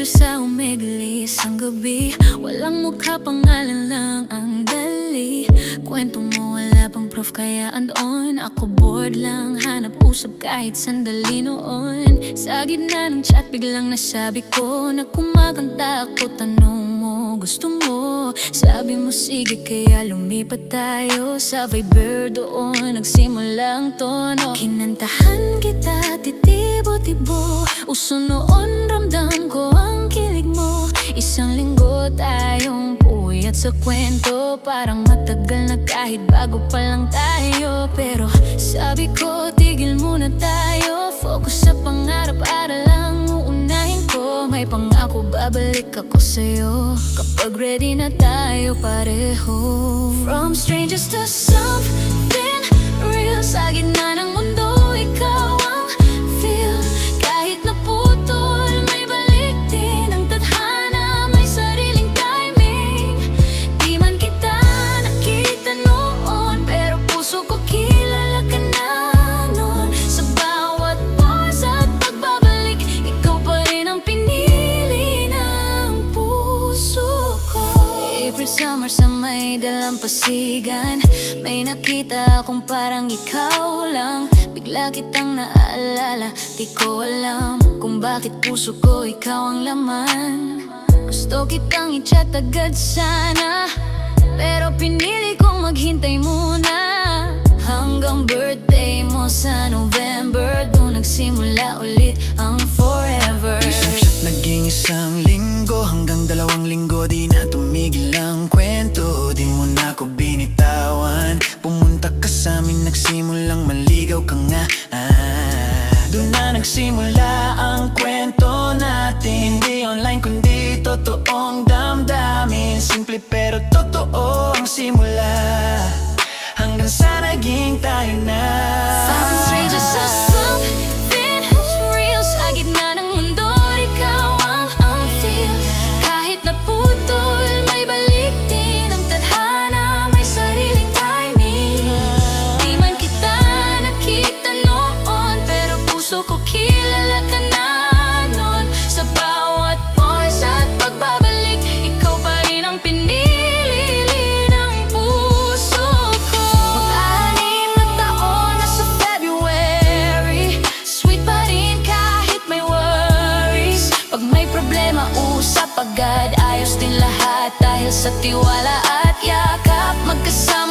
Medyo sa umigilis ang gabi, walang mukha, pangalan lang ang dali. Kwento mo wala pang proof kaya andon. Ako bored lang, hanap usap kahit sandali noon. Sa gitna ng chat biglang nasabi ko na kumakanta ako. Tanong mo, gusto mo? Sabi mo sige kaya lumipat tayo sa Viber. Doon nagsimula ang tono. Kinantahan kita, titibo-tibo. Uso noon, ramdam ko ang kilig mo. Isang linggo tayong puyat sa kwento. Parang matagal na kahit bago pa lang tayo. Pero sabi ko tigil muna tayo. Focus sa pangarap, aral lang uunahin ko. May pangako babalik ako sa'yo kapag ready na tayo pareho. From strangers to something real, sa gitna ng mundo ikaw ang feel. Kahit naputol may balik din ang tadhana, may sariling timing. Di man kita nakita noon, pero puso ko kilala ka na noon. Sa bawat pause at pagbabalik, ikaw pa rin ang pinili ng puso ko. April summer sa may dalampasigan, may nakita akong parang ikaw lang. Bigla kitang naaalala, di ko alam kung bakit puso ko ikaw ang laman. Gusto kitang i-chat agad sana, pero pinili kong maghintay muna. Hanggang birthday mo sa November, doon nagsimula ulit ang forever. Isang shot naging isang linggo, hanggang 2 linggo di na tumigil ang kwento. Di mo na ako binitawan, pumunta ka sa amin, nagsimulang maligaw ka nga. Doon na nagsimula ang kwento natin. Di online kundi totoong damdamin. Simple pero totoo ang simula, hanggang sa naging tayo na. From strangers to something real, sa gitna ng mundo ikaw ang feel. Kahit naputol may balik din ang tadhana, may sariling timing. Di man kita nakita noon, pero puso ko kilala ka na noon. Sa bawat pause at pagbabalik, ikaw pa rin ang pinili ng puso ko. Mag-anim na taon na sa February, sweet pa rin kahit may worries. Pag may problema, usap agad, ayos din lahat dahil sa tiwala at yakap. Magkasama